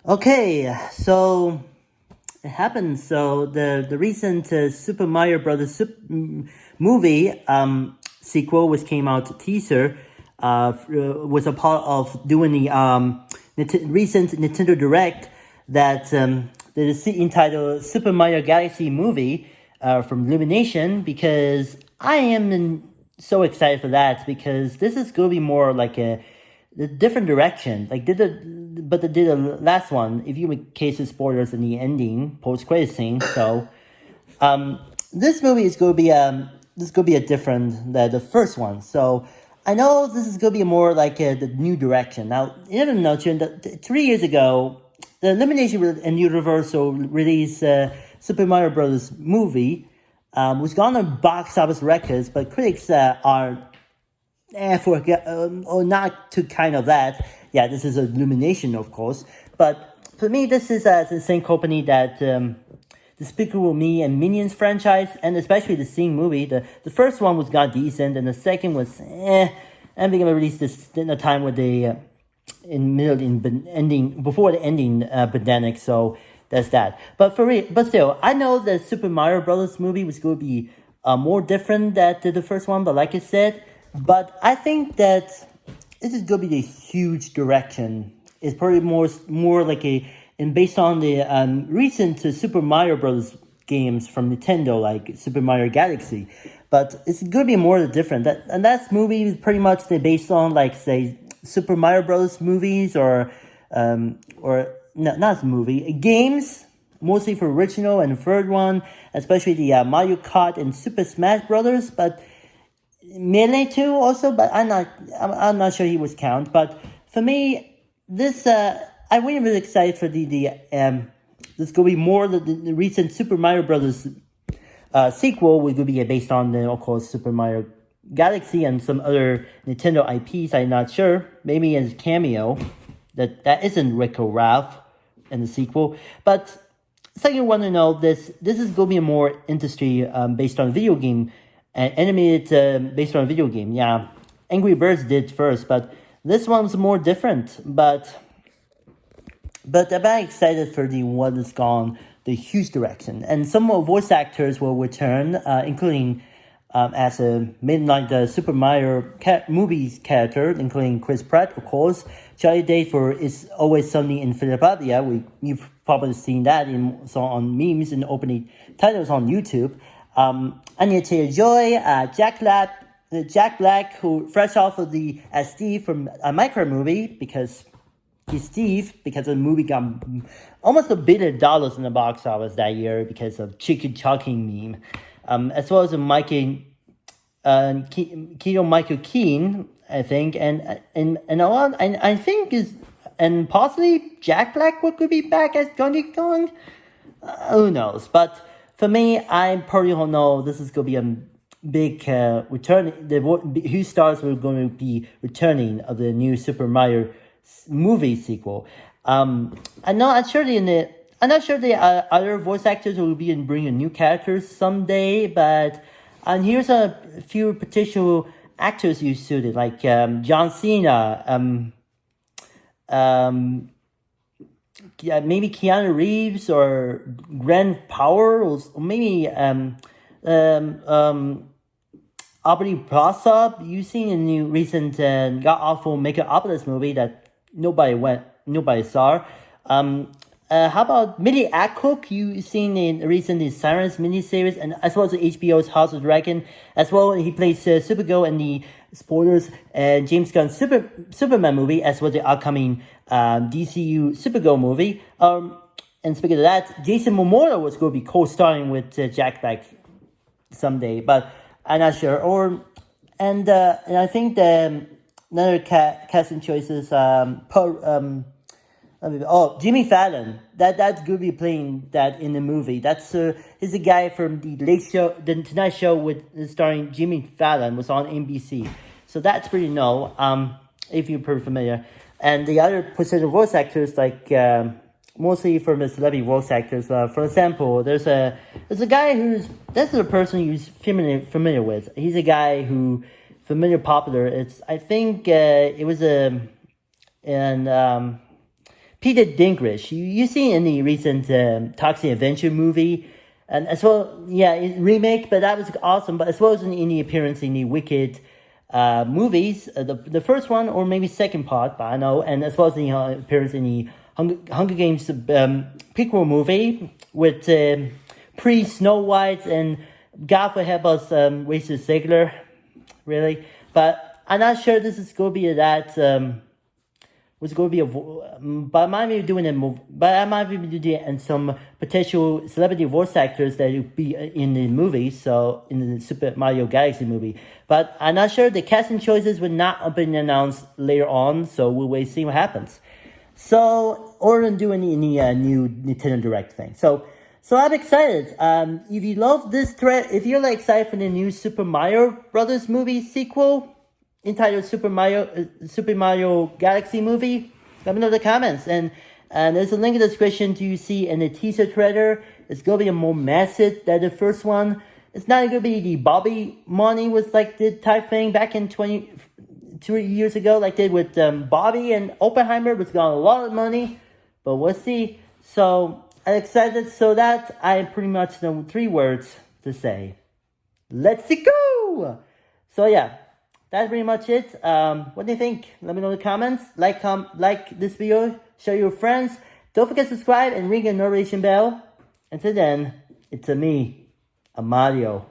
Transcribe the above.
Okay, so it happened. So the recent Super Mario Brothers movie sequel, which came out teaser, was a part of doing the recent Nintendo Direct that is entitled Super Mario Galaxy Movie from Illumination, because I am so excited for that, because this is going to be more like a different direction. Like but they did the last one. If you make cases spoilers in the ending post credit scene, so this movie is going to be a different than the first one. So I know this is going to be more like the new direction. Now, in a nutshell, 3 years ago, the Illumination and Universal released Super Mario Brothers movie, which got on box office records, but critics are or not to kind of that. Yeah, this is Illumination, of course. But for me, this is the same company that Despicable Me and Minions franchise, and especially the Sing movie. The first one was got decent, and the second was and they're gonna release this in a time where they ending before the ending pandemic. So that's that. But but still, I know the Super Mario Brothers movie was going to be more different than the first one. But like I said, but I think that this is going to be a huge direction. It's probably more like and based on the recent Super Mario Bros. Games from Nintendo, like Super Mario Galaxy. But it's going to be more different. That movie is pretty much based on, like, say, Super Mario Bros. Movies, or no, not movie games, mostly for original and third one, especially the Mario Kart and Super Smash Brothers. But Melee too also, but I'm not sure he was count. But for me, this I'm really excited for the this gonna be more the recent Super Mario Brothers sequel, which will be based on the, of course, Super Mario Galaxy and some other Nintendo IPs. I'm not sure, maybe as cameo that isn't Rico Ralph in the sequel. But second, I want to know this is gonna be a more industry based on video game. Animated based on a video game. Yeah, Angry Birds did first, but this one's more different. But I'm very excited for the one that's gone the huge direction, and some more voice actors will return, including as a midnight Super Mario movies character, including Chris Pratt, of course. Charlie Day for It's Always Sunny in Philadelphia. You've probably seen that on memes and opening titles on YouTube. Anya Taylor-Joy, Jack Black, who fresh off of the Steve from a Minecraft movie, because he's Steve, because the movie got almost $1 billion in the box office that year because of Chicken Talking meme, as well as Michael Keane, I think, and a lot, and I think and possibly Jack Black could be back as Donkey Kong. Who knows? But for me, I probably don't know. This is going to be a big return. Who stars are going to be returning of the new Super Mario movie sequel. I'm not sure the other voice actors will be bringing new characters someday. But here's a few potential actors you suited, like John Cena. Yeah, maybe Keanu Reeves or Grant Power, or maybe Aubrey Plaza, using a new recent god awful Makeopolis movie that nobody saw. How about Millie Cook? You seen in recent Sirens miniseries, and as well as HBO's House of Dragon. As well, he plays Supergirl in the spoilers and James Gunn's Superman movie, as well as the upcoming DCU Supergirl movie. And speaking of that, Jason Momoa was going to be co-starring with Jack Black someday, but I'm not sure. And I think another casting choices. Jimmy Fallon. That's going to be playing that in the movie. He's a guy from the Tonight Show with starring Jimmy Fallon, was on NBC. So that's pretty if you're pretty familiar. And the other potential voice actors, like mostly from the celebrity voice actors. For example, there's a guy that's a person who's familiar with. He's a guy who popular. I think it was Peter Dinklage. You see in the recent Toxic Adventure movie, and as well, yeah, remake, but that was awesome. But as well as in the appearance in the Wicked movies, the first one or maybe second part, but I know, and as well as the appearance in the Hunger Games prequel movie with pre Snow White and God for help us, Rachel Zegler, really. But I'm not sure this is going to be that. Was going to be but I might be doing it. But I might be doing it and some potential celebrity voice actors that will be in the movie. So in the Super Mario Galaxy movie, but I'm not sure. The casting choices will not be announced later on. So we'll wait see what happens. So or doing any new Nintendo Direct thing. So I'm excited. If you love this thread, if you're like excited for the new Super Mario Brothers movie sequel entitled Super Mario Galaxy movie, let me know in the comments. And there's a link in the description to see in the teaser trailer. It's gonna be a more massive than the first one. It's not gonna be the Bobby money was like the type thing back in 23 years ago, like they did with Bobby and Oppenheimer, was got a lot of money, but we'll see. So I'm excited. So that I pretty much know 3 words to say. Let's go. So yeah. That's pretty much it. What do you think? Let me know in the comments. Like this video. Share your friends. Don't forget to subscribe and ring the notification bell. Until then, it's me, Mario.